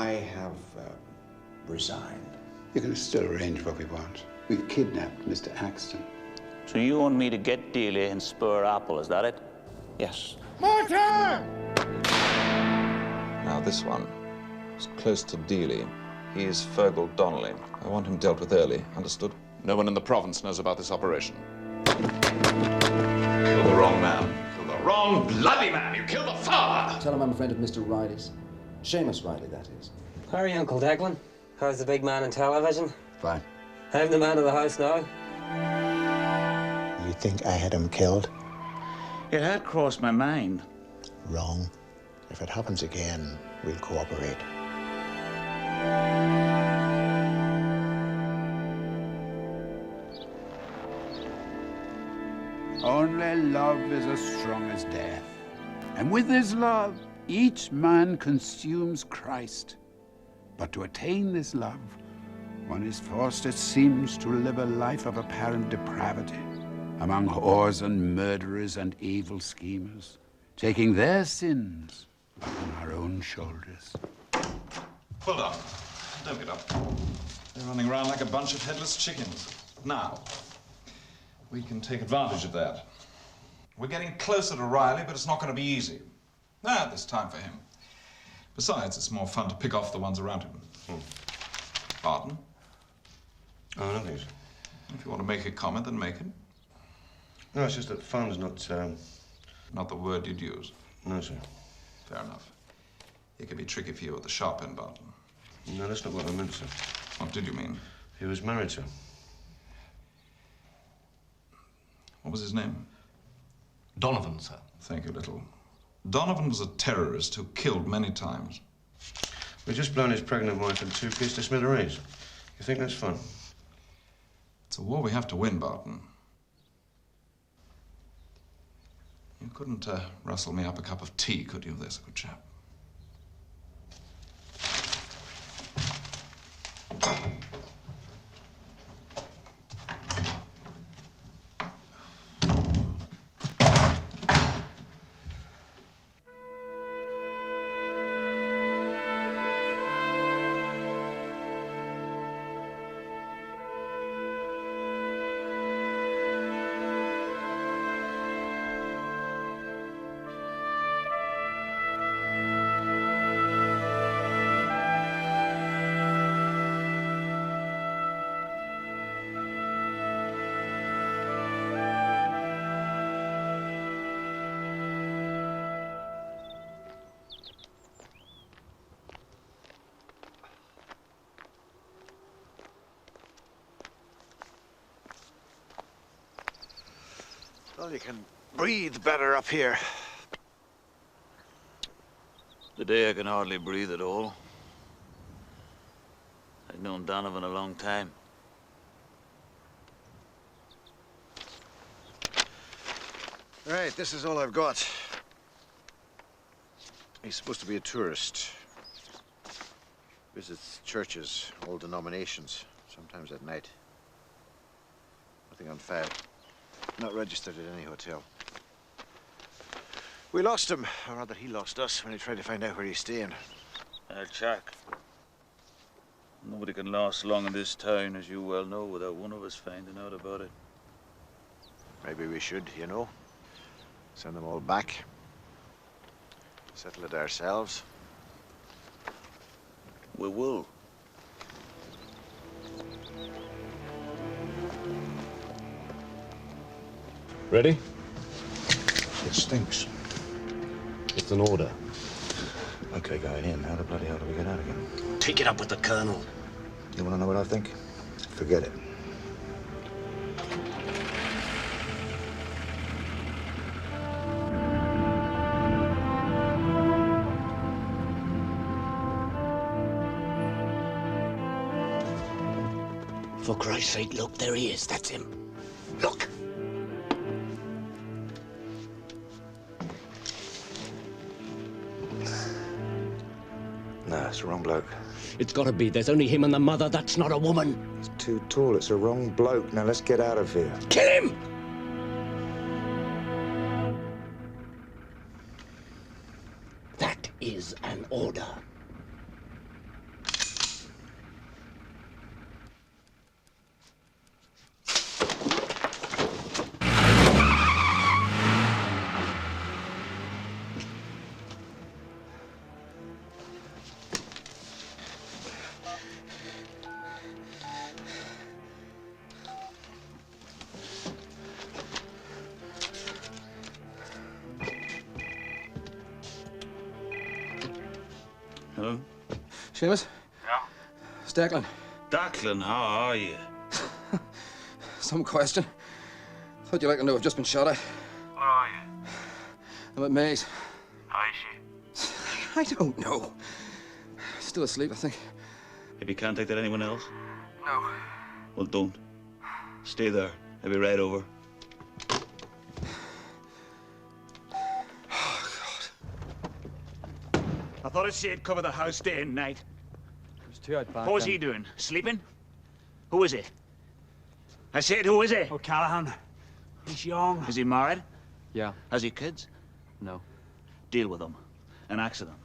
I have resigned. You can still arrange what we want. We've kidnapped Mr. Axton. So you want me to get Doyle and spur Apple, is that it? Yes. Martin! Now this one is close to Doyle. He is Fergal Donnelly. I want him dealt with early, understood? No one in the province knows about this operation. Kill the wrong man. Kill the wrong bloody man. You killed the father. Tell him I'm a friend of Mr. Riley's. Seamus Riley, that is. How are you, Uncle Declan? How's the big man in television? Fine. I'm the man of the house now. You think I had him killed? It had crossed my mind. Wrong. If it happens again, we'll cooperate. Only love is as strong as death. And with this love, each man consumes Christ. But to attain this love, one is forced, it seems, to live a life of apparent depravity among whores and murderers and evil schemers, taking their sins on our own shoulders. Hold on. Don't get up. They're running around like a bunch of headless chickens. Now, we can take advantage of that. We're getting closer to Riley, but it's not going to be easy. This time for him. Besides, it's more fun to pick off the ones around him. Barton? Oh, nothing. If you want to make a comment, then make it. No, it's just that fun's not, Not the word you'd use. No, sir. Fair enough. It can be tricky for you at the sharp end, Barton. No, that's not what I meant, sir. What did you mean? He was married, sir. What was his name? Donovan, sir. Thank you, Little. Donovan was a terrorist who killed many times. We've just blown his pregnant wife in 2 pieces to smithereens. You think that's fun? It's a war we have to win, Barton. You couldn't rustle me up a cup of tea, could you? There's a good chap. Well, you can breathe better up here. Today I can hardly breathe at all. I've known Donovan a long time. Right, this is all I've got. He's supposed to be a tourist. Visits churches, all denominations, sometimes at night. Nothing on file. Not registered at any hotel. We lost him, or rather he lost us, when he tried to find out where he's staying. Jack. Nobody can last long in this town, as you well know, without one of us finding out about it. Maybe we should, you know. Send them all back. Settle it ourselves. We will. Ready? It stinks. It's an order. Okay, going in. How the bloody hell do we get out again? Take it up with the colonel. You want to know what I think? Forget it. For Christ's sake, look, there he is. That's him. Look. No, it's the wrong bloke. It's gotta be. There's only him and the mother. That's not a woman. He's too tall. It's the wrong bloke. Now let's get out of here. Kill him! That is an order. Hello? Seamus? Yeah? It's Declan. Declan, how are you? Some question. Thought you'd like to know I've just been shot at. Where are you? I'm at May's. How is she? I don't know. Still asleep, I think. Have you contacted anyone else? No. Well, don't. Stay there. I'll be right over. I thought I'd say it'd cover the house day and night. There's two out back. What was he doing? Sleeping? Who is it? I said, who is it? Oh, Callahan. He's young. Is he married? Yeah. Has he kids? No. Deal with him. An accident.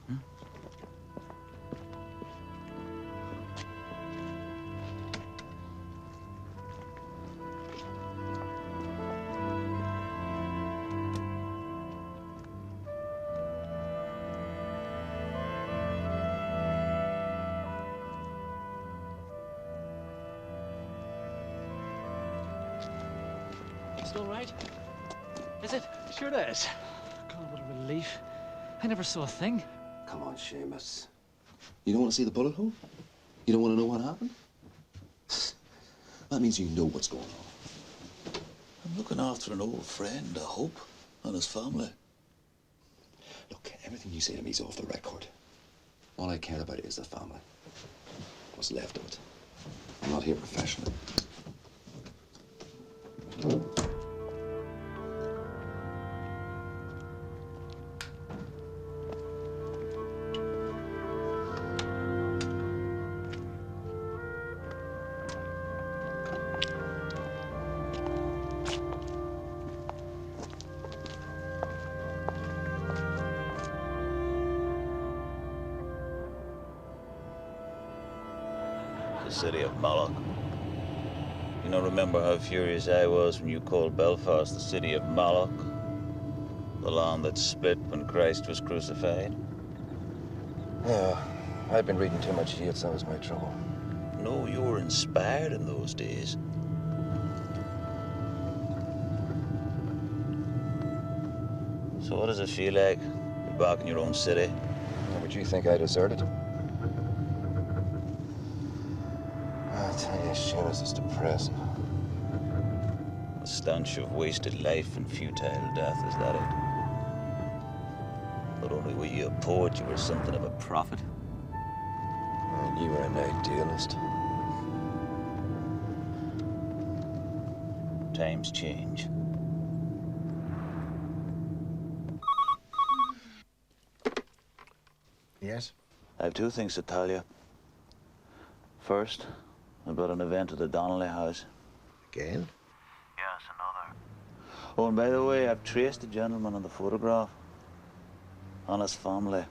Still right? Is it? Sure it is. God, what a relief. I never saw a thing. Come on, Seamus. You don't want to see the bullet hole? You don't want to know what happened? That means you know what's going on. I'm looking after an old friend, I hope, and his family. Look, everything you say to me is off the record. All I care about is the family. What's left of it. I'm not here professionally. City of Moloch. You don't remember how furious I was when you called Belfast the city of Moloch? The land that split when Christ was crucified? Yeah, I'd been reading too much Yeats, that was my trouble. No, you were inspired in those days. So what does it feel like? You're back in your own city? Would you think I deserted? I tell you, Seamus, it's depressing. The stench of wasted life and futile death, is that it? Not only were you a poet, you were something of a prophet. And you were an idealist. Times change. Yes? I have two things to tell you. First, about an event at the Donnelly house. Again? Yes, another. Oh, and by the way, I've traced the gentleman in the photograph. And his family.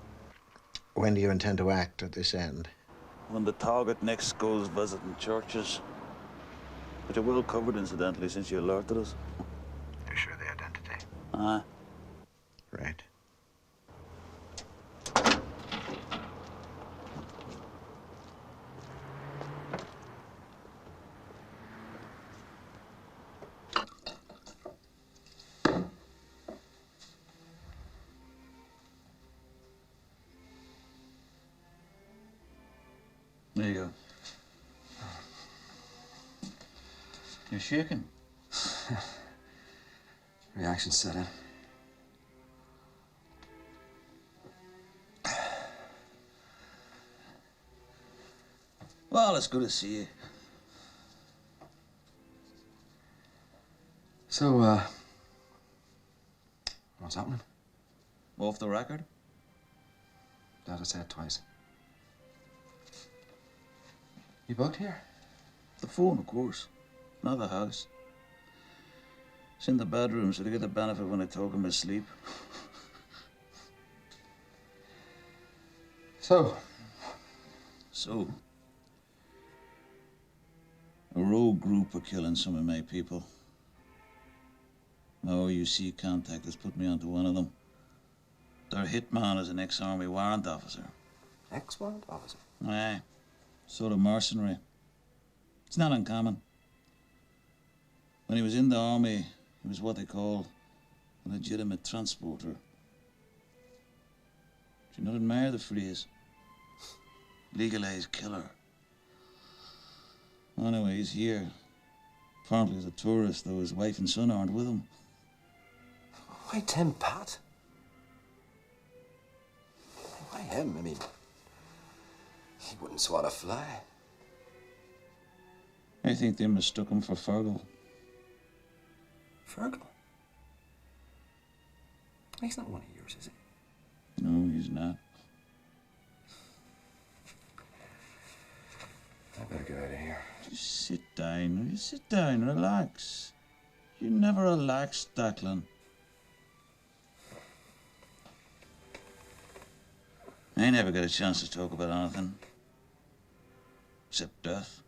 When do you intend to act at this end? When the target next goes visiting churches. Which are well covered, incidentally, since you alerted us. You're sure the identity? Aye. Right. There you go. You're shaking. Reaction set in. Well, it's good to see you. So, what's happening? Off the record? Dad has said twice. You booked here? The phone, of course. Not the house. It's in the bedroom, so they get the benefit when I talk in my sleep. So? A rogue group are killing some of my people. My OUC contact has put me onto one of them. Their hitman is an ex-army warrant officer. Ex-warrant officer? Aye. Sort of mercenary. It's not uncommon. When he was in the army, he was what they call a legitimate transporter. Do you not admire the phrase? Legalized killer. Anyway, he's here. Apparently he's a tourist, though his wife and son aren't with him. Why Tim Pat? Why him? I mean, he wouldn't swat a fly. I think they mistook him for Fergal. Fergal? He's not one of yours, is he? No, he's not. I better get out of here. Just sit down. You sit down, relax. You never relax, Declan. I never got a chance to talk about anything. Except death.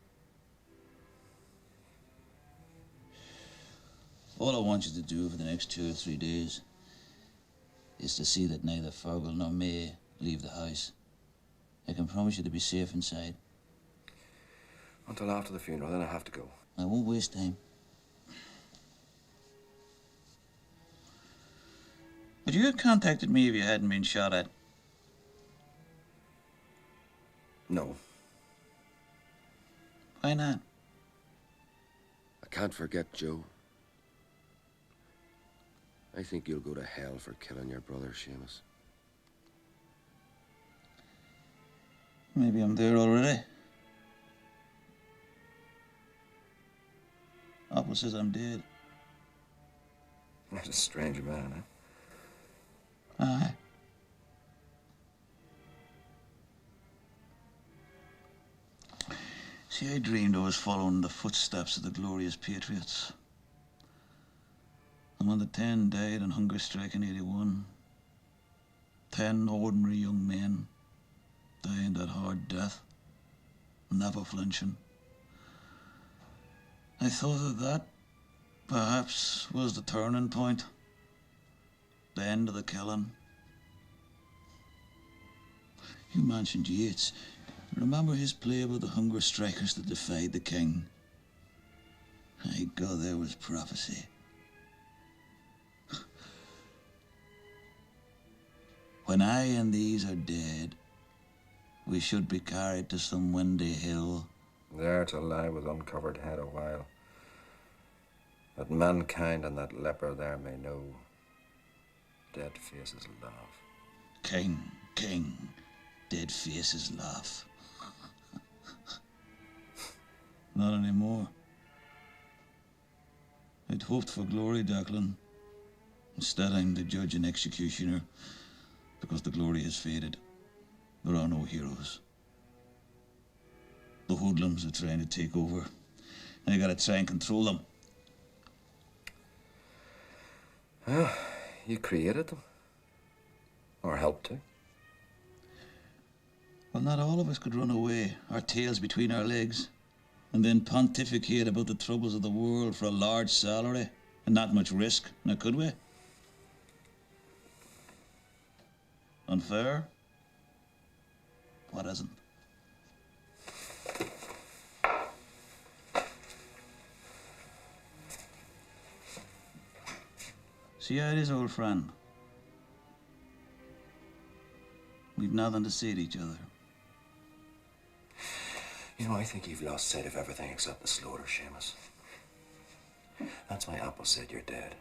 All I want you to do for the next 2 or 3 days is to see that neither Fergal nor May leave the house. I can promise you to be safe inside. Until after the funeral, then I have to go. I won't waste time. Would you have contacted me if you hadn't been shot at? No. Why not? I can't forget Joe. I think you'll go to hell for killing your brother, Seamus. Maybe I'm there already. Apple says I'm dead. That's a strange man, eh? Aye. See, I dreamed I was following the footsteps of the glorious patriots. And when the 10 died in hunger strike in 81, 10 ordinary young men dying that hard death, never flinching. I thought that perhaps was the turning point, the end of the killing. You mentioned Yeats. Remember his play about the hunger strikers that defied the king? My God, there was prophecy. When I and these are dead, we should be carried to some windy hill. There to lie with uncovered head a while, that mankind and that leper there may know dead faces laugh. King, dead faces laugh. Not anymore. I'd hoped for glory, Declan. Instead, I'm the judge and executioner, because the glory has faded. There are no heroes. The hoodlums are trying to take over. And I gotta try and control them. Well, you created them. Or helped to. Well, not all of us could run away, our tails between our legs, and then pontificate about the troubles of the world for a large salary and not much risk, now could we? Unfair? What isn't? See how it is, old friend. We've nothing to say to each other. You know, I think you've lost sight of everything except the slaughter, Seamus. That's why Apple said you're dead.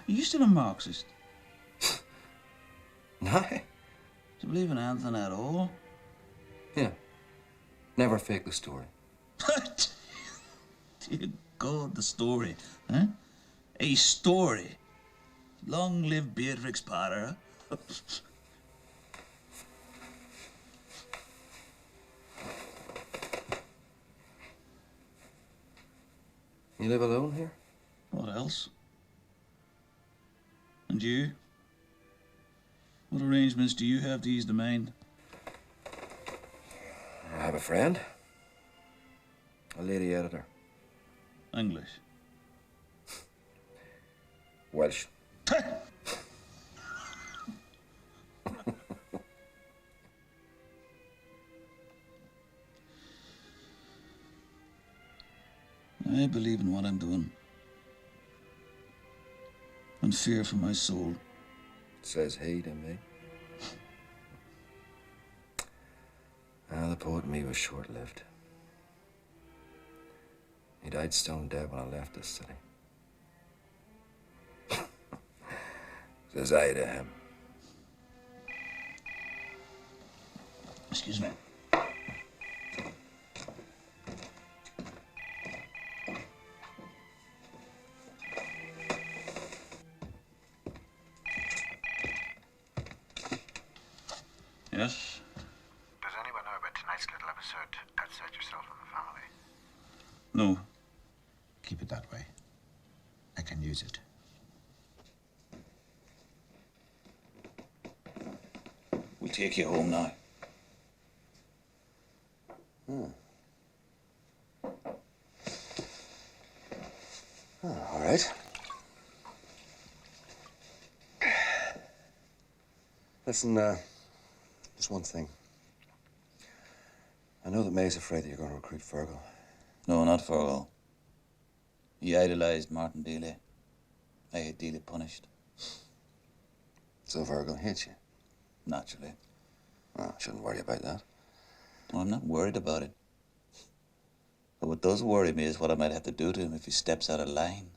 Are you still a Marxist? No. Do you believe in anything at all? Yeah. Never fake the story. Dear God, the story, huh? A story. Long live Beatrix Potter. You live alone here? What else? And you? What arrangements do you have to ease the mind? I have a friend. A lady editor. English. Welsh. I believe in what I'm doing. And fear for my soul. Says he to me. The poet in me was short-lived. He died stone dead when I left this city. Says I to him. Excuse me. Yes? Does anyone know about tonight's little episode outside yourself and the family? No. Keep it that way. I can use it. We'll take you home now. All right. Listen, just one thing. I know that May's afraid that you're going to recruit Fergal. No, not Fergal. He idolized Martin Doyle. I had Doyle punished. So Fergal hates you? Naturally. Well, shouldn't worry about that. Well, I'm not worried about it. But what does worry me is what I might have to do to him if he steps out of line.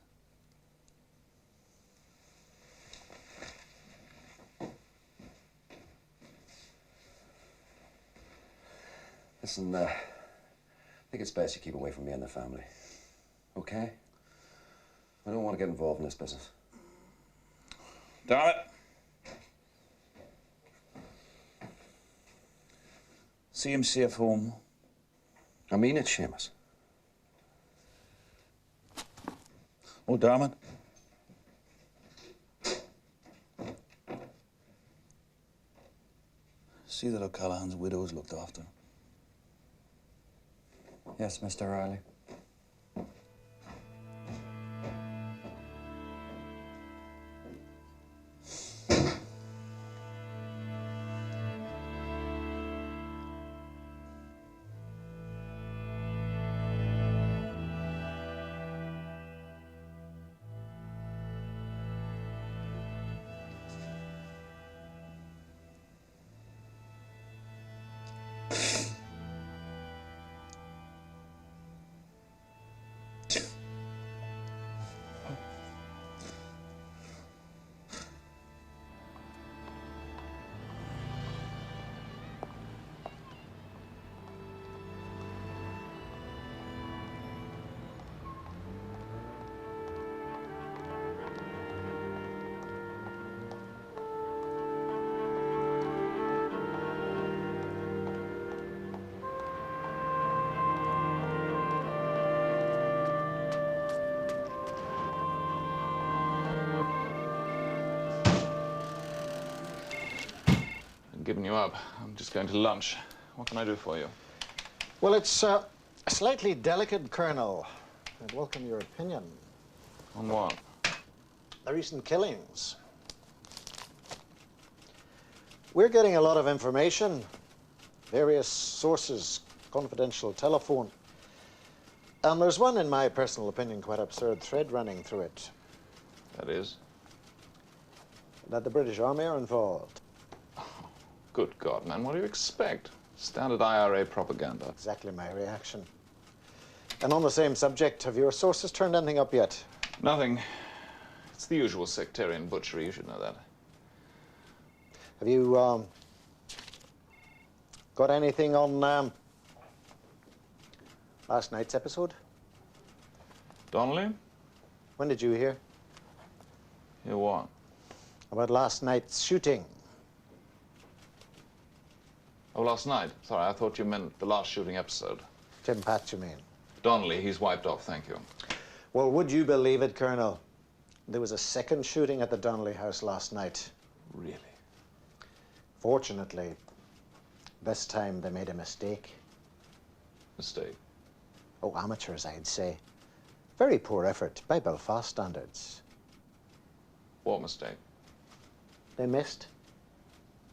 Listen, I think it's best you keep away from me and the family. Okay? I don't want to get involved in this business. Damn it! See him safe home. I mean it, Seamus. Oh, damn it. See that Callahan's widow is looked after. Yes, Mr. Riley. Giving you up. I'm just going to lunch. What can I do for you? Well, it's slightly delicate, Colonel. I'd welcome your opinion. On what? The recent killings. We're getting a lot of information. Various sources, confidential telephone. And there's one, in my personal opinion, quite absurd thread running through it. That is? That the British Army are involved. Good God, man, what do you expect? Standard IRA propaganda. Exactly my reaction. And on the same subject, have your sources turned anything up yet? Nothing. It's the usual sectarian butchery, you should know that. Have you, got anything on, last night's episode? Donnelly? When did you hear? Hear what? About last night's shooting. Oh, last night? Sorry, I thought you meant the last shooting episode. Tim Pat, you mean? Donnelly, he's wiped off, thank you. Well, would you believe it, Colonel? There was a second shooting at the Donnelly house last night. Really? Fortunately, this time they made a mistake. Mistake? Oh, amateurs, I'd say. Very poor effort by Belfast standards. What mistake? They missed.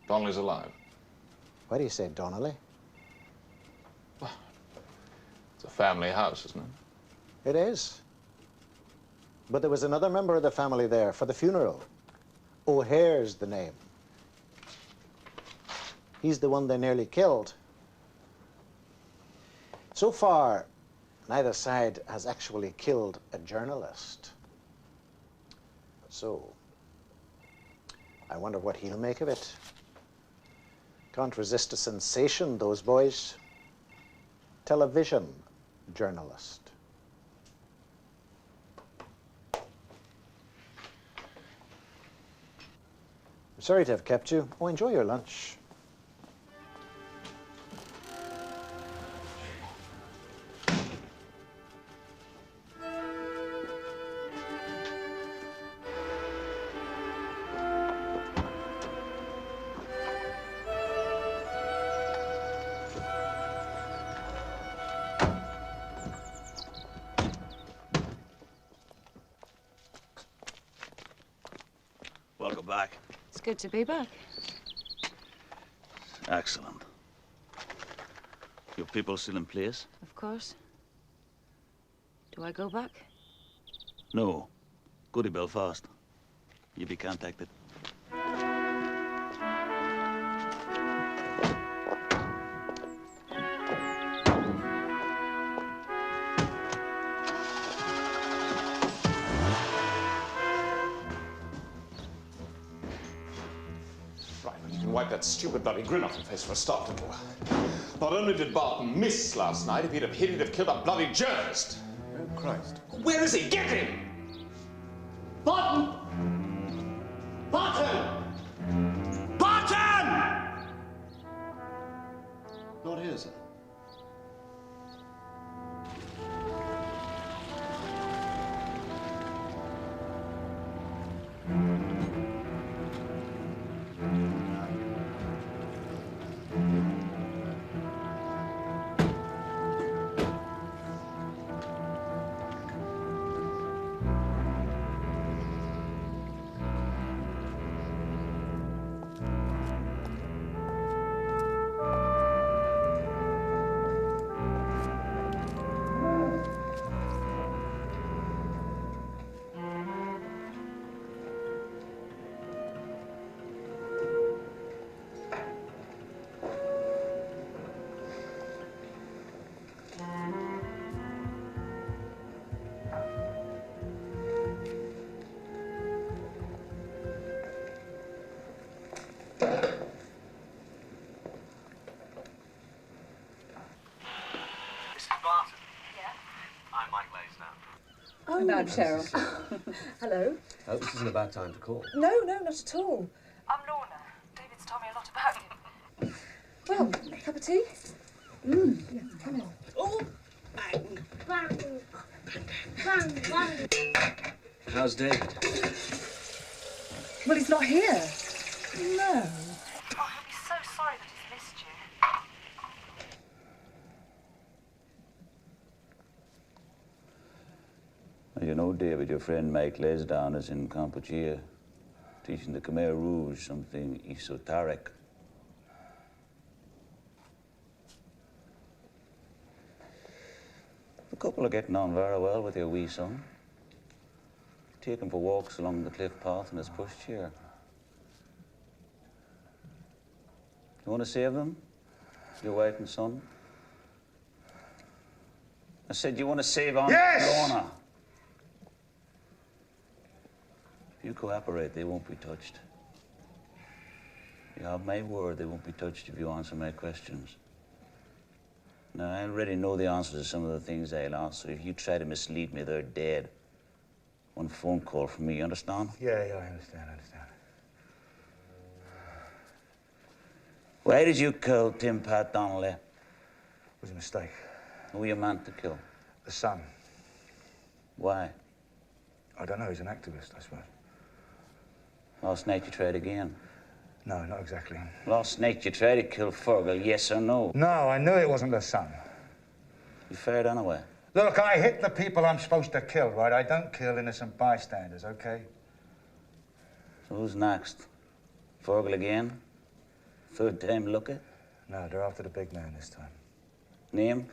Donnelly's alive. Why do you say Donnelly? It's a family house, isn't it? It is. But there was another member of the family there for the funeral. O'Hare's the name. He's the one they nearly killed. So far, neither side has actually killed a journalist. So, I wonder what he'll make of it. Can't resist a sensation, those boys. Television journalist. I'm sorry to have kept you. Oh, enjoy your lunch. Welcome back. It's good to be back. Excellent. Your people still in place? Of course. Do I go back? No. Go to Belfast. You'll be contacted. Wipe that stupid bloody grin off your face for a start, little. Not only did Barton miss last night, if he'd have hit, he'd have killed a bloody journalist. Oh, Christ. Where is he? Get him! Barton! Barton! Barton! Not here, sir. And I'm Cheryl. Hello. Oh, this isn't a bad time to call. No, not at all. I'm Lorna. David's told me a lot about you. Well, a cup of tea? Yeah, come in. Oh! How's David? Well, he's not here. No. Oh, he'll be so sorry that he's missed you. You know, David, your friend Mike Lesdown is in Kampuchea, teaching the Khmer Rouge something esoteric. The couple are getting on very well with your wee son. Take him for walks along the cliff path in his pushchair. You want to save them? Your wife and son? I said you want to save Aunt Lorna. If you cooperate, they won't be touched. You have my word, they won't be touched if you answer my questions. Now, I already know the answers to some of the things I'll ask, so if you try to mislead me, they're dead. One phone call from me, you understand? Yeah, I understand. Why did you kill Tim Pat Donnelly? It was a mistake. Who were you meant to kill? The son. Why? I don't know, he's an activist, I suppose. Last night you tried again. No, not exactly. Last night you tried to kill Fergal, yes or no? No, I knew it wasn't the son. You fired anyway. Look, I hit the people I'm supposed to kill, right? I don't kill innocent bystanders, okay? So who's next? Fergal again? Third time lucky? No, they're after the big man this time. Name?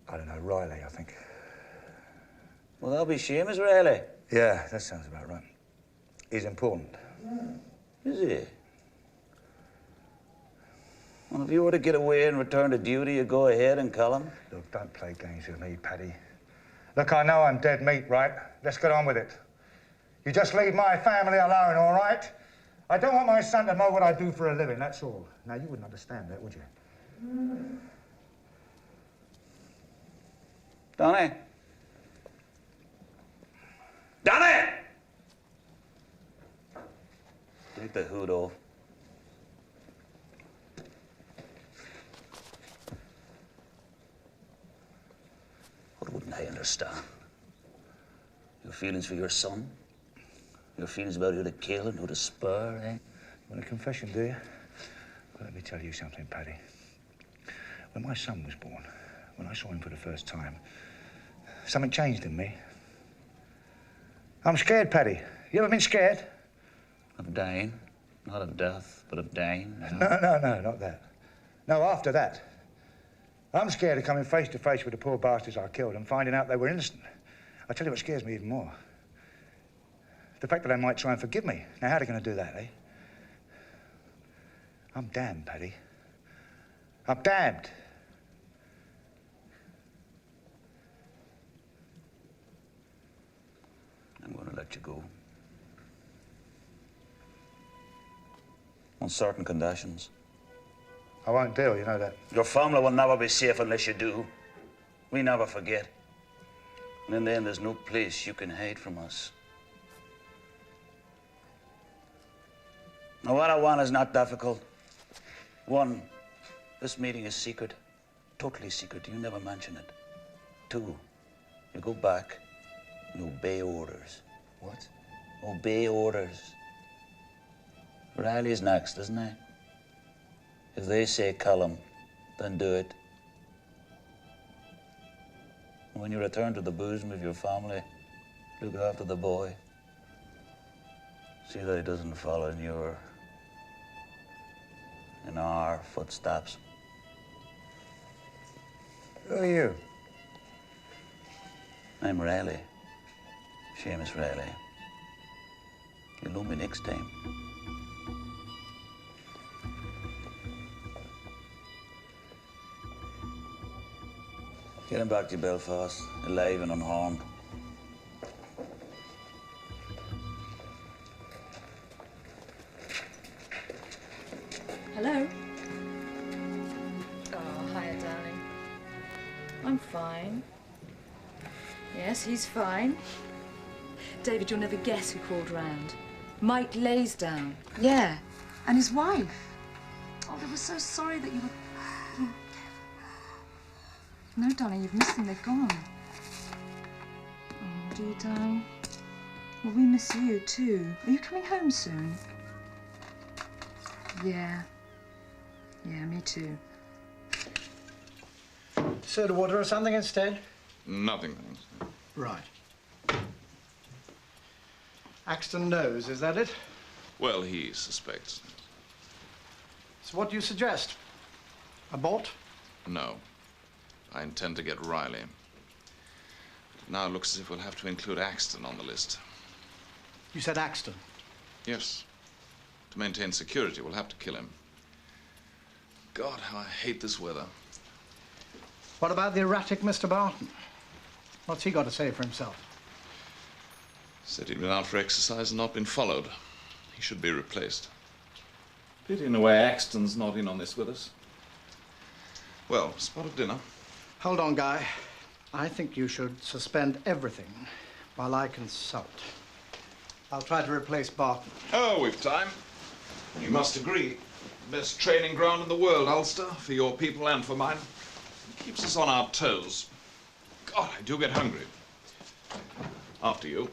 I don't know, Riley, I think. Well, that'll be Seamus Riley. Yeah, that sounds about right. He's important. Is he? Well, if you were to get away and return to duty, you go ahead and call him. Look, don't play games with me, Paddy. Look, I know I'm dead meat, right? Let's get on with it. You just leave my family alone, all right? I don't want my son to know what I do for a living, that's all. Now, you wouldn't understand that, would you? Donnie! Donnie! Take the hood off. What wouldn't I understand? Your feelings for your son? Your feelings about who to kill and who to spare, eh? You want a confession, do you? Well, let me tell you something, Paddy. When my son was born, when I saw him for the first time, something changed in me. I'm scared, Paddy. You ever been scared? Of dying. Not of death, but of dying. No, not that. No, after that. I'm scared of coming face to face with the poor bastards I killed and finding out they were innocent. I tell you what scares me even more. The fact that they might try and forgive me. Now, how are they going to do that, eh? I'm damned, Paddy. I'm damned. I'm going to let you go. On certain conditions. I won't deal, you know that. Your family will never be safe unless you do. We never forget. And in the end, there's no place you can hide from us. Now, what I want is not difficult. One, this meeting is secret. Totally secret. You never mention it. Two, you go back and obey orders. What? Obey orders. Riley's next, isn't he? If they say kill him, then do it. When you return to the bosom of your family, look after the boy. See that he doesn't follow in our footsteps. Who are you? I'm Riley. Seamus Riley. You'll know me next time. Get him back to Belfast, alive and unharmed. Hello? Oh, hiya, darling. I'm fine. Yes, he's fine. David, you'll never guess who called round. Mike Laysdown. Yeah, and his wife. Oh, they were so sorry that you were... No, darling, you've missed them. They've gone. Oh, do you, darling? Well, we miss you, too. Are you coming home soon? Yeah. Yeah, me too. Soda water or something instead? Nothing, thanks. Right. Axton knows, is that it? Well, he suspects. So what do you suggest? Abort? No. I intend to get Riley. Now it looks as if we'll have to include Axton on the list. You said Axton? Yes. To maintain security, we'll have to kill him. God, how I hate this weather. What about the erratic Mr. Barton? What's he got to say for himself? Said he'd been out for exercise and not been followed. He should be replaced. Pity in a way Axton's not in on this with us. Well, spot of dinner. Hold on, Guy. I think you should suspend everything while I consult. I'll try to replace Barton. Oh, we've time. You must agree. Best training ground in the world, Ulster, for your people and for mine. Keeps us on our toes. God, I do get hungry. After you.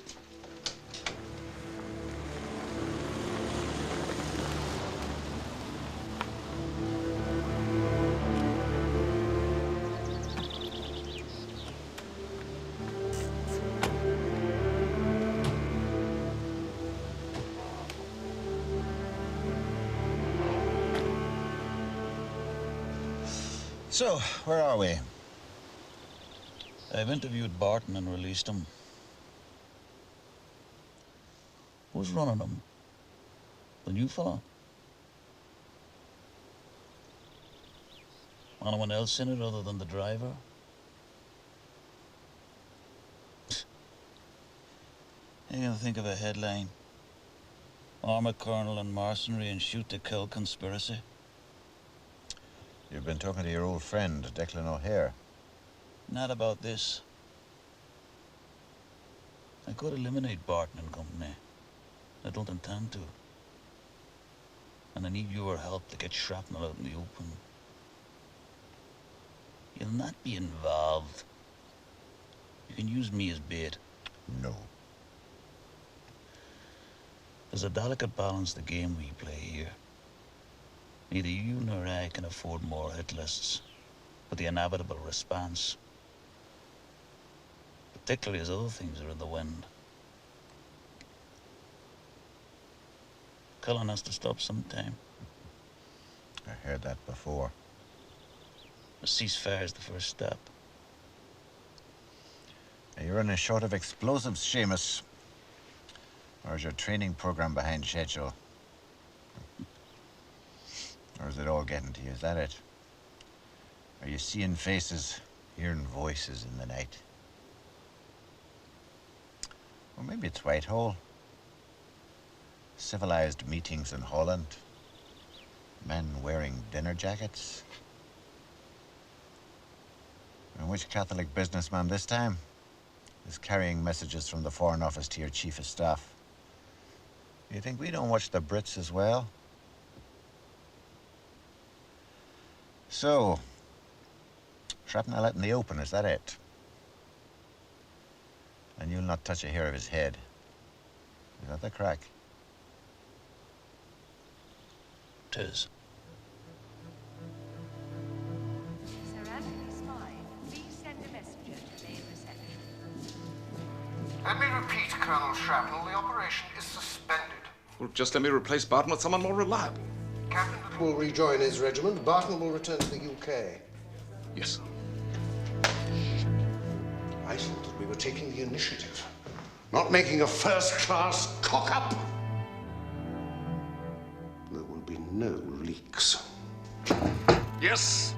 So, where are we? I've interviewed Barton and released him. Who's running him? The new fella? Anyone else in it other than the driver? You can think of a headline. Arm a colonel and mercenary and shoot to kill conspiracy. You've been talking to your old friend, Declan O'Hare. Not about this. I could eliminate Barton and company. I don't intend to. And I need your help to get shrapnel out in the open. You'll not be involved. You can use me as bait. No. There's a delicate balance to the game we play here. Neither you nor I can afford more hit lists, but the inevitable response. Particularly as other things are in the wind. Callahan has to stop sometime. I heard that before. A ceasefire is the first step. You're running short of explosives, Seamus. Or is your training program behind schedule? Or is it all getting to you? Is that it? Are you seeing faces, hearing voices in the night? Or maybe it's Whitehall. Civilized meetings in Holland. Men wearing dinner jackets. And which Catholic businessman this time is carrying messages from the Foreign Office to your Chief of Staff? You think we don't watch the Brits as well? So, shrapnel out in the open, is that it? And you'll not touch a hair of his head. Is that the crack? 'Tis. Sir Anthony Spy, please send a messenger to main reception. Let me repeat, Colonel Shrapnel, the operation is suspended. Well, just let me replace Barton with someone more reliable. Captain will rejoin his regiment. Barton will return to the UK. Yes, sir. I thought that we were taking the initiative, not making a first-class cock-up. There will be no leaks. Yes.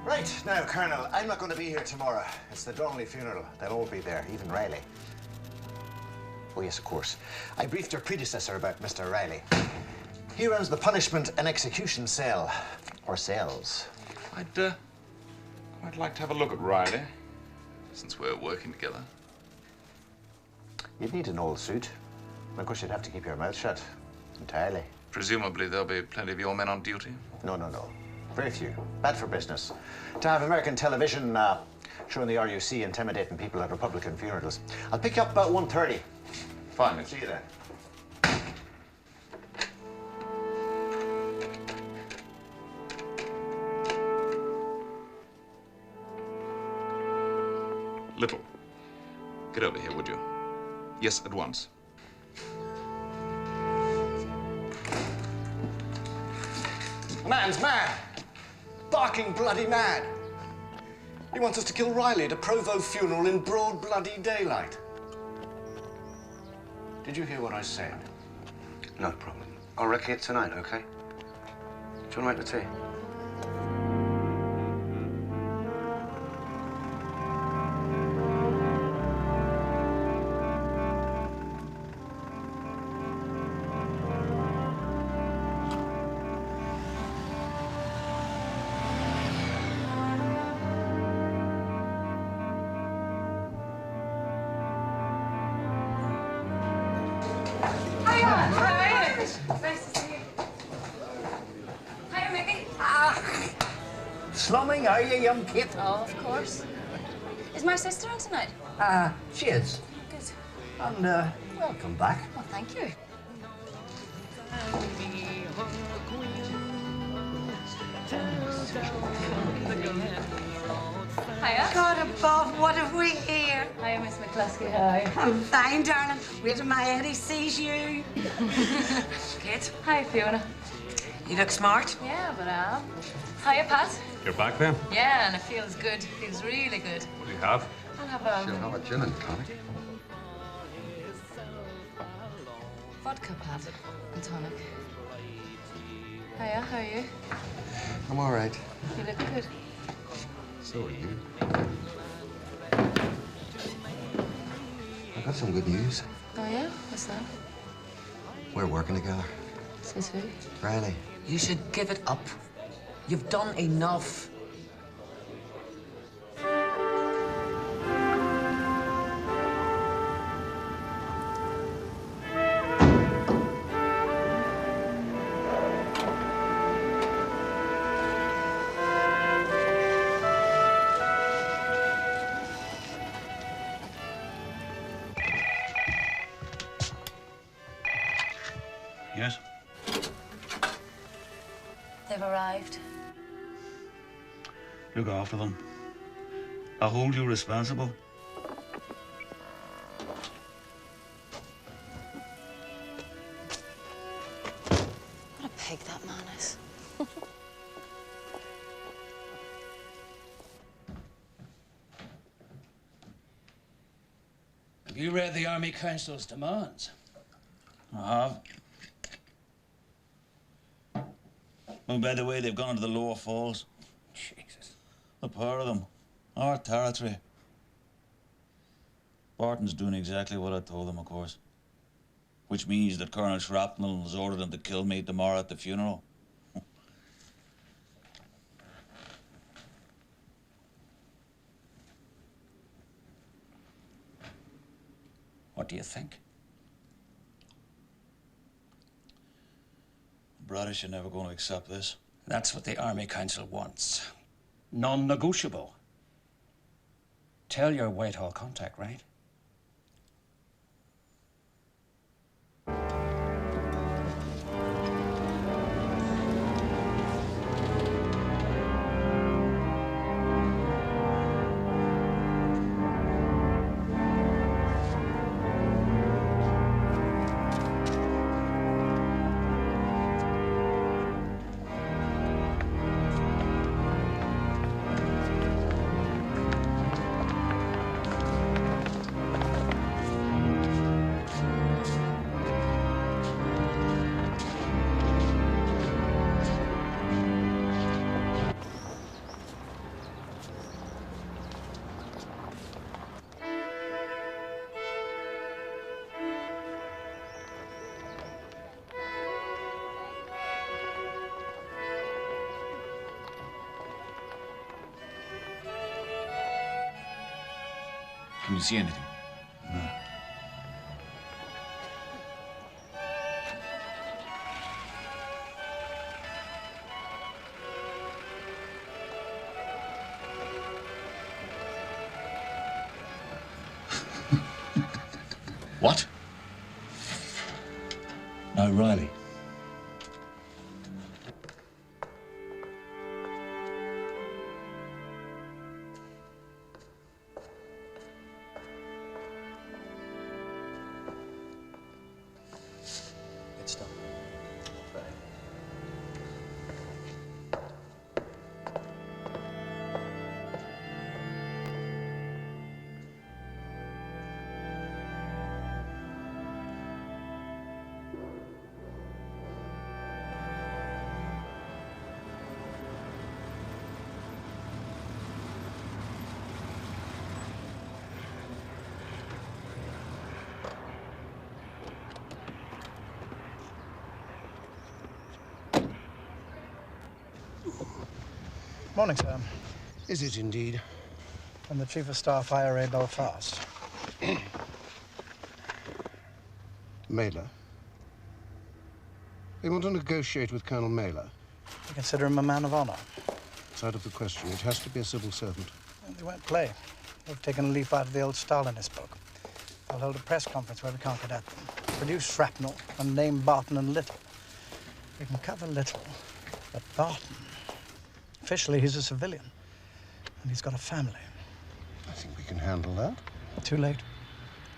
Right, now, Colonel, I'm not going to be here tomorrow. It's the Donnelly funeral. They'll all be there, even Riley. Oh, yes, of course. I briefed your predecessor about Mr. Riley. He runs the punishment and execution cell, or cells. I'd quite like to have a look at Riley, since we're working together. You'd need an old suit. Of course, you'd have to keep your mouth shut entirely. Presumably there'll be plenty of your men on duty. No. Very few. Bad for business. To have American television showing the RUC intimidating people at Republican funerals. I'll pick you up about 1:30. Fine. See you then. Little, get over here, would you? Yes, at once. The man's mad. Barking bloody mad. He wants us to kill Riley at a Provo funeral in broad bloody daylight. Did you hear what I said? No problem. I'll wreck it tonight, okay? Do you want to make the tea? Slumming, are you, young kid? Oh, of course. Is my sister on tonight? She is. Good. And, welcome back. Well, thank you. Hiya. God above, what have we here? Hiya, Miss McCluskey. Hi. I'm fine, darling. Wait till my Eddie sees you. Kid. Hi, Fiona. You look smart. Yeah, but I am. Hiya, Pat. You're back then? Yeah, and it feels good. Feels really good. What do you have? I'll have She'll have a gin and tonic. vodka, Pat, and tonic. Hiya, how are you? I'm all right. You look good. So are you. I've got some good news. Oh, yeah? What's that? We're working together. Says who? Riley. You should give it up. You've done enough. Yes? They've arrived. Look after them. I hold you responsible. What a pig that man is. Have you read the Army Council's demands? I have. Oh, by the way, they've gone to the lower falls. Jesus. The pair of them. Our territory. Barton's doing exactly what I told him, of course. Which means that Colonel Shrapnel has ordered him to kill me tomorrow at the funeral. What do you think? British are never going to accept this. That's what the Army Council wants. Non-negotiable. Tell your Whitehall contact, right? Can you see anything? No. What? No, Riley. It's done. Right. Morning, sir. Is it indeed? From the Chief of Staff, IRA Belfast. Mailer? They want to negotiate with Colonel Mailer. I consider him a man of honor. It's out of the question. It has to be a civil servant. And they won't play. They've taken a leaf out of the old Stalinist book. They'll hold a press conference where we can't get at them. Produce shrapnel and name Barton and Little. We can cover Little, but Barton, officially he's a civilian, and he's got a family. I think we can handle that. Too late.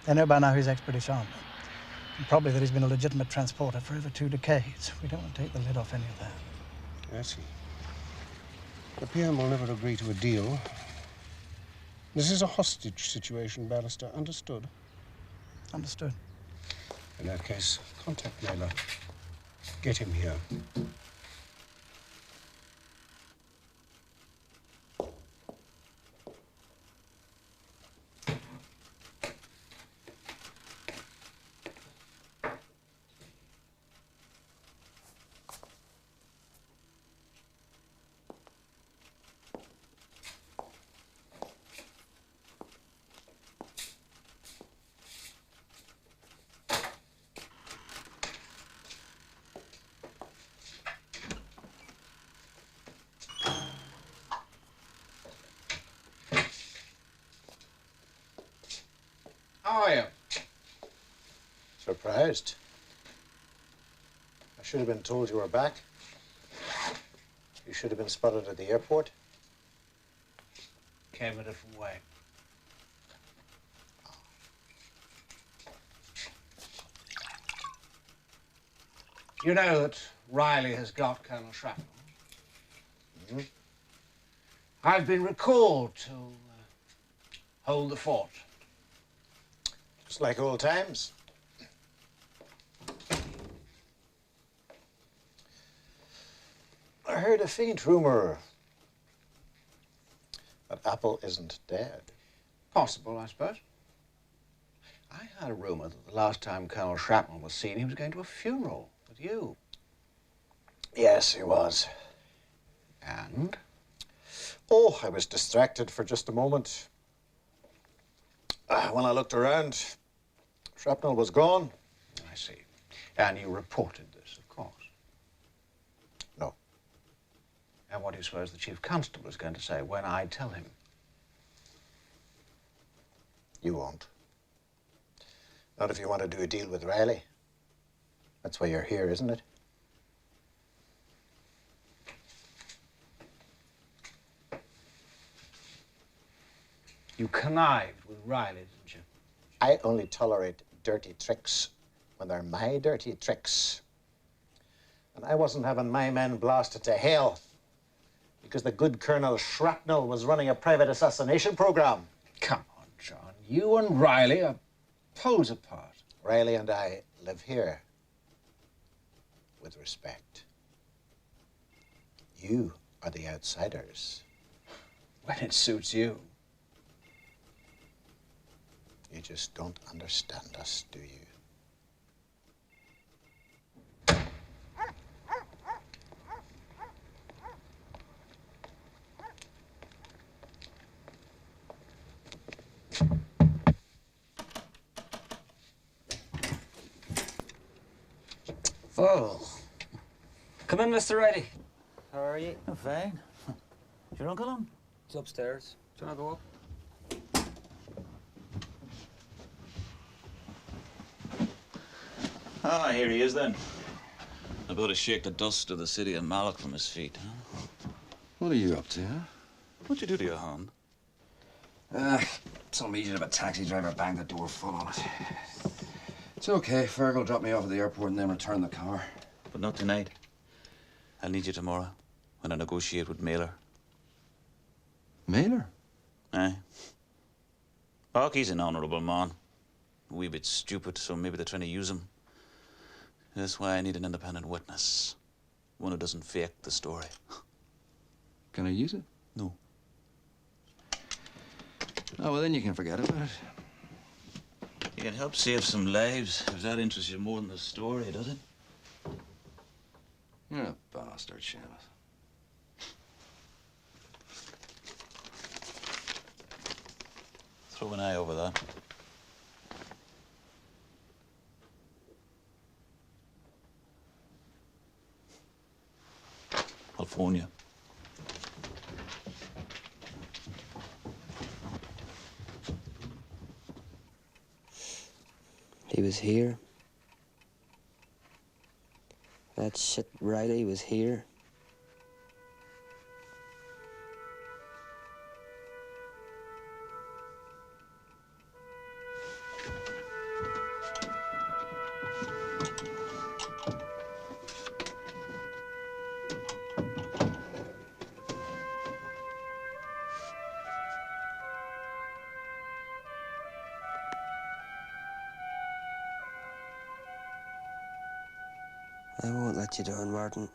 They know by now he's ex-British Army, and probably that he's been a legitimate transporter for over 2 decades. We don't want to take the lid off any of that. I see. The PM will never agree to a deal. This is a hostage situation, Barrister. Understood? Understood. In that case, contact Mailer. Get him here. How are you? Surprised. I should have been told you were back. You should have been spotted at the airport. Came a different way. You know that Riley has got Colonel Shrapnel. Mm-hmm. I've been recalled to hold the fort. Just like old times. I heard a faint rumor that Apple isn't dead. Possible, I suppose. I heard a rumor that the last time Colonel Shrapnel was seen, he was going to a funeral with you. Yes, he was. And? Oh, I was distracted for just a moment. When I looked around, Shrapnel was gone. I see. And you reported this, of course. No. And what do you suppose the Chief Constable is going to say when I tell him? You won't. Not if you want to do a deal with Riley. That's why you're here, isn't it? You connived with Riley, didn't you? I only tolerate dirty tricks when they're my dirty tricks. And I wasn't having my men blasted to hell because the good Colonel Shrapnel was running a private assassination program. Come on, John. You and Riley are poles apart. Riley and I live here with respect. You are the outsiders. When it suits you. You just don't understand us, do you? Oh. Come in, Mr. Riley. How are you? I'm fine. Is your uncle on? He's upstairs. Do you want to go up? Ah, here he is then. About to shake the dust of the city of Moloch from his feet, huh? What are you up to, huh? What'd you do to your hand? Some idiot of a taxi driver banged the door full on it. It's okay. Fergal will drop me off at the airport and then return the car. But not tonight. I'll need you tomorrow when I negotiate with Mailer. Mailer? Aye. Buck, he's an honourable man. A wee bit stupid, so maybe they're trying to use him. That's why I need an independent witness. One who doesn't fake the story. Can I use it? No. Oh, well, then you can forget about it. You can help save some lives, if that interests you more than the story, does it? You're a bastard, Seamus. Throw an eye over that. I'll phone you. He was here. That shit Riley was here. I won't let you down, Martin.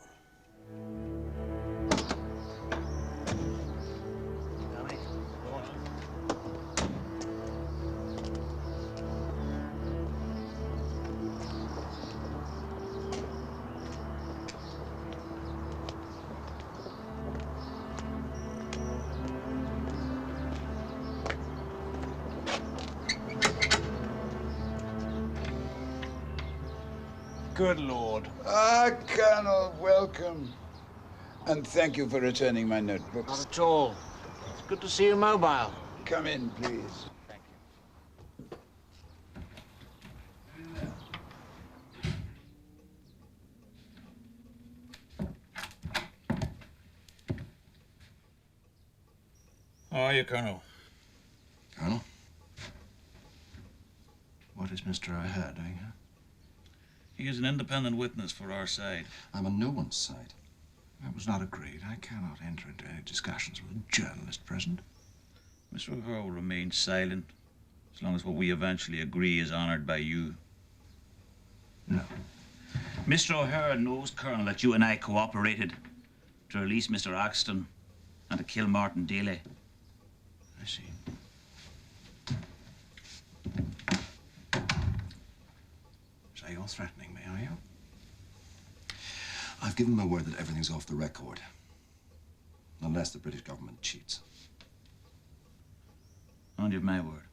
Good Lord. Ah, Colonel, welcome. And thank you for returning my notebooks. Not at all. It's good to see you mobile. Come in, please. Thank How are you, Colonel? Colonel? What is Mr. O'Hare doing here? He is an independent witness for our side. I'm on no one's side. That was not agreed. I cannot enter into any discussions with a journalist present. Mr. O'Hare will remain silent as long as what we eventually agree is honored by you. No. Mr. O'Hare knows, Colonel, that you and I cooperated to release Mr. Axton and to kill Martin Doyle. I see. So you're threatening me, are you? I've given my word that everything's off the record. Unless the British government cheats. And you've my word.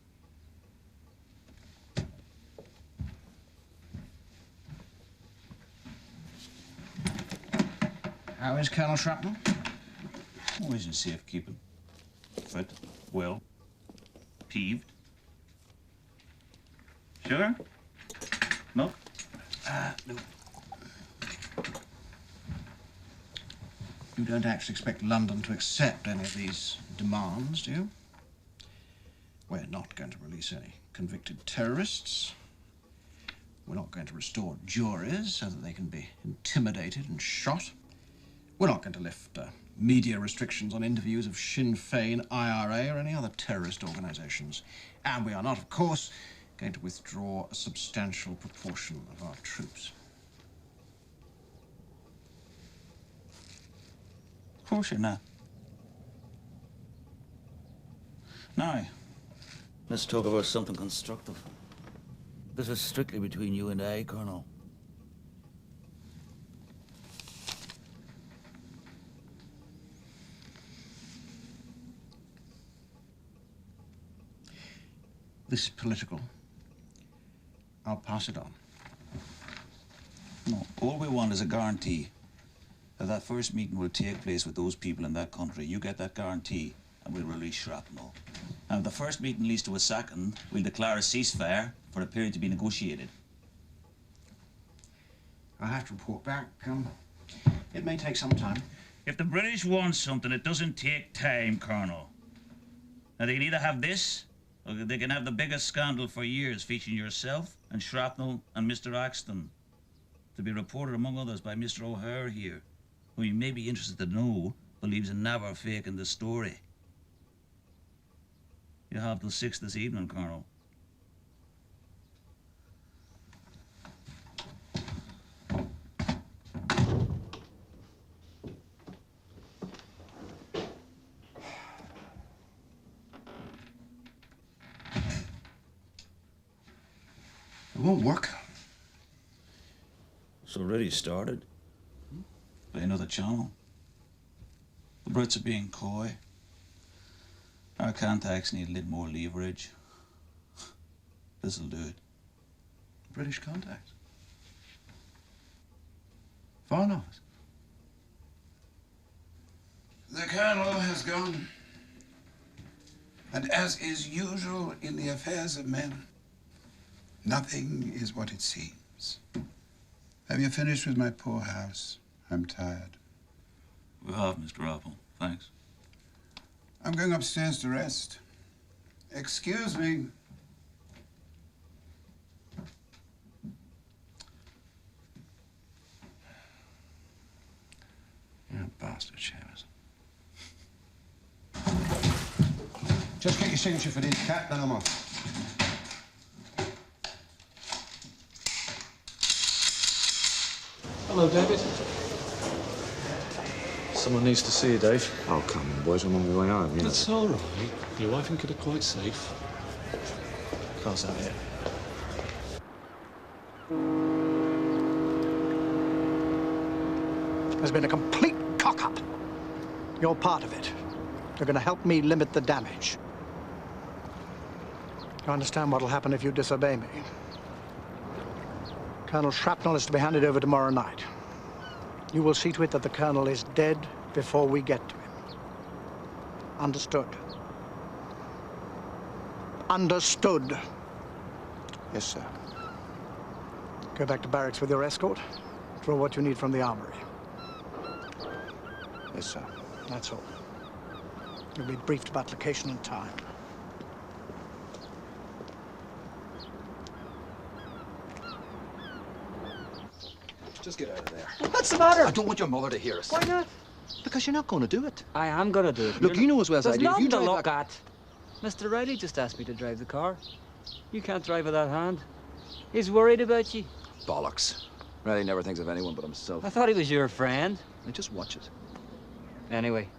How is Colonel Shrapnel? Always in safekeeping. Fit, well, peeved. Sugar? Milk? No. You don't actually expect London to accept any of these demands, do you? We're not going to release any convicted terrorists. We're not going to restore juries so that they can be intimidated and shot. We're not going to lift media restrictions on interviews of Sinn Féin, IRA, or any other terrorist organizations. And we are not, of course, going to withdraw a substantial proportion of our troops. Of course you're not. Now, let's talk about something constructive. This is strictly between you and I, Colonel. This is political. I'll pass it on. No, all we want is a guarantee that that first meeting will take place with those people in that country. You get that guarantee, and we'll release Shrapnel. And if the first meeting leads to a second, we'll declare a ceasefire for a period to be negotiated. I'll have to report back. It may take some time. If the British want something, it doesn't take time, Colonel. Now, they can either have this, or they can have the biggest scandal for years, featuring yourself and Shrapnel and Mr. Axton, to be reported, among others, by Mr. O'Hare here, who you may be interested to know believes in never faking the story. You have till 6 this evening, Colonel. It won't work. It's already started. By another channel. The Brits are being coy. Our contacts need a little more leverage. This'll do it. British contacts? Foreign Office? The Colonel has gone. And as is usual in the affairs of men, nothing is what it seems. Have you finished with my poor house? I'm tired. We have, Mr. Apple. Thanks. I'm going upstairs to rest. Excuse me. You're a bastard, Seamus. Just get your signature for this, Cat, then I'm off. Hello, David. Someone needs to see you, Dave. Oh, come on, boys. I'm on my way home, you know. That's all right. Your wife and kid are quite safe. Car's out here. There's been a complete cock-up. You're part of it. You're going to help me limit the damage. You understand what'll happen if you disobey me? Colonel Shrapnel is to be handed over tomorrow night. You will see to it that the Colonel is dead before we get to him. Understood? Understood. Yes, sir. Go back to barracks with your escort. Draw what you need from the armory. Yes, sir. That's all. You'll be briefed about location and time. Just get out of there. What's the matter? I don't want your mother to hear us. Why not? Because you're not going to do it. I am going to do it. Look, you know as well as I There's do. If nothing you to drive look that... at. Mr. Riley just asked me to drive the car. You can't drive with that hand. He's worried about you. Bollocks. Riley never thinks of anyone but himself. I thought he was your friend. Now just watch it. Anyway,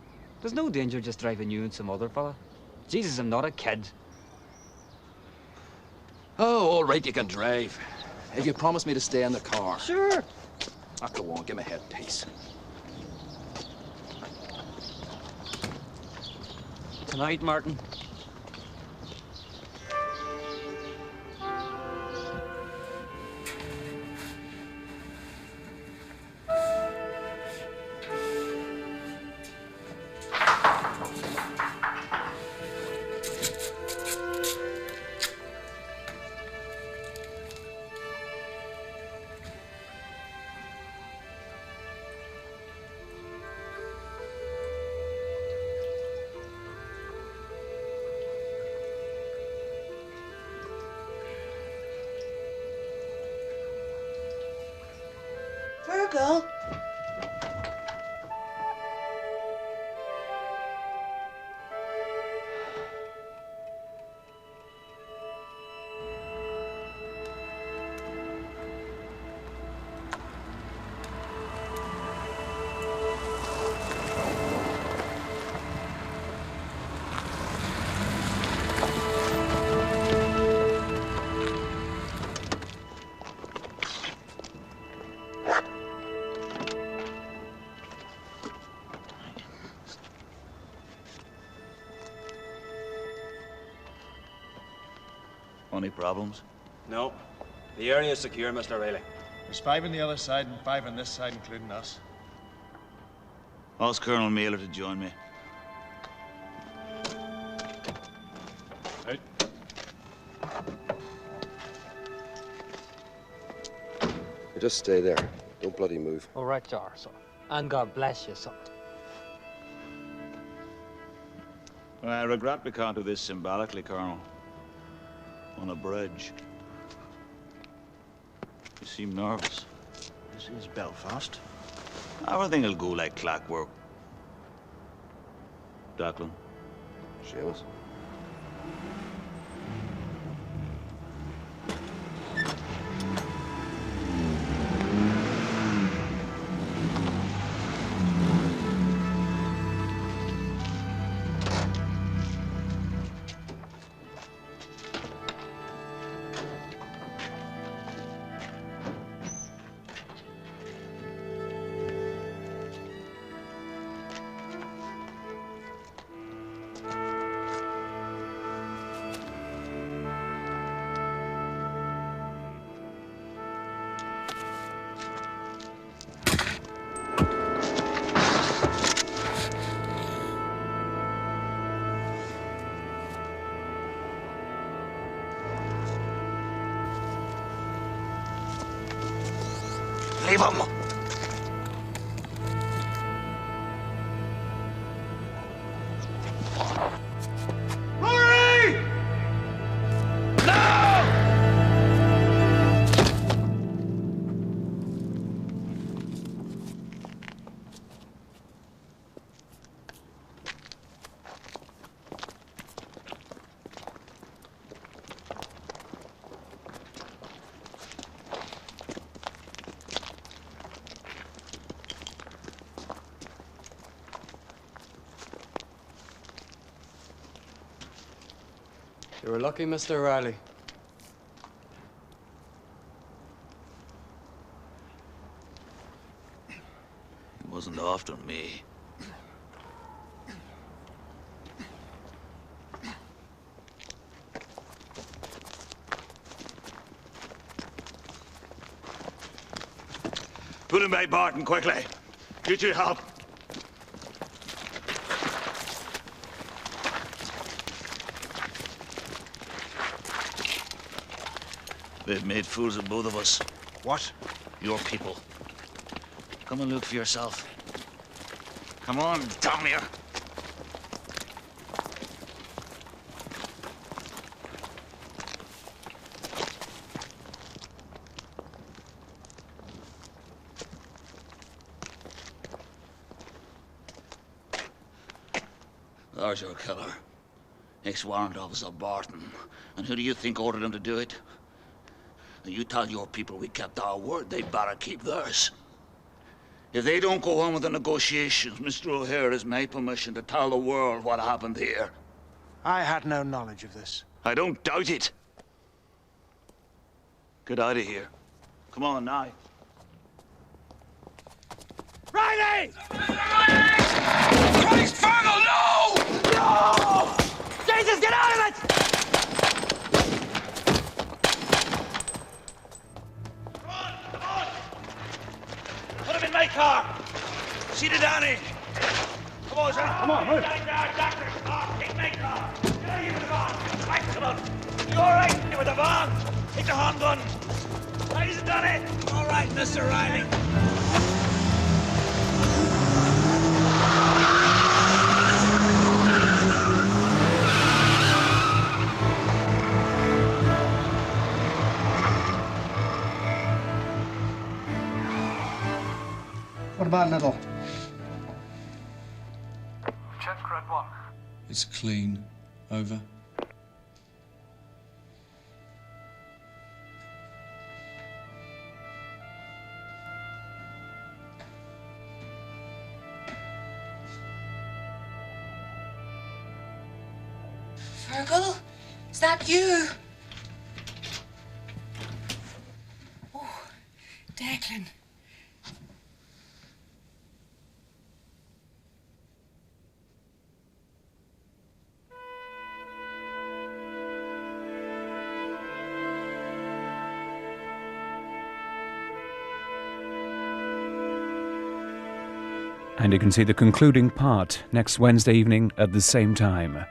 there's no danger just driving you and some other fella. Jesus, I'm not a kid. Oh, all right, you can drive. If you promise me to stay in the car. Sure. Ah, go on, give me a head piece. Tonight, Martin. Virgo? Any problems? No. The area is secure, Mr. Riley. There's 5 on the other side and 5 on this side, including us. Ask Colonel Mailer to join me. Right. You just stay there. Don't bloody move. All right, you are, son. And God bless you, son. Well, I regret we can't do this symbolically, Colonel. On a bridge. You seem nervous. This is Belfast. Everything will go like clockwork. Declan. Seamus. Leave him! Hurry! You were lucky, Mr. Riley. It wasn't after me. Put him back, Barton, quickly. Get your help. They've made fools of both of us. What? Your people. Come and look for yourself. Come on, down here. There's your killer. Ex-warrant officer Barton. And who do you think ordered him to do it? You tell your people we kept our word, they'd better keep theirs. If they don't go on with the negotiations, Mr. O'Hare has my permission to tell the world what happened here. I had no knowledge of this. I don't doubt it. Get out of here. Come on now. Riley! Christ, Fergal, no! No! Jesus, get out of it! Put him in my car. See the Danny. Come on, son. Come on, move. Doctor's car. Take my car. Get out of here with the van. Right, come on. You all right? You with the van? Take the handgun. Ladies and Danny. All right, Mr. Riley. What about Little? Check Red 1. It's clean. Over. Fergal, is that you? Oh, Declan. And you can see the concluding part next Wednesday evening at the same time.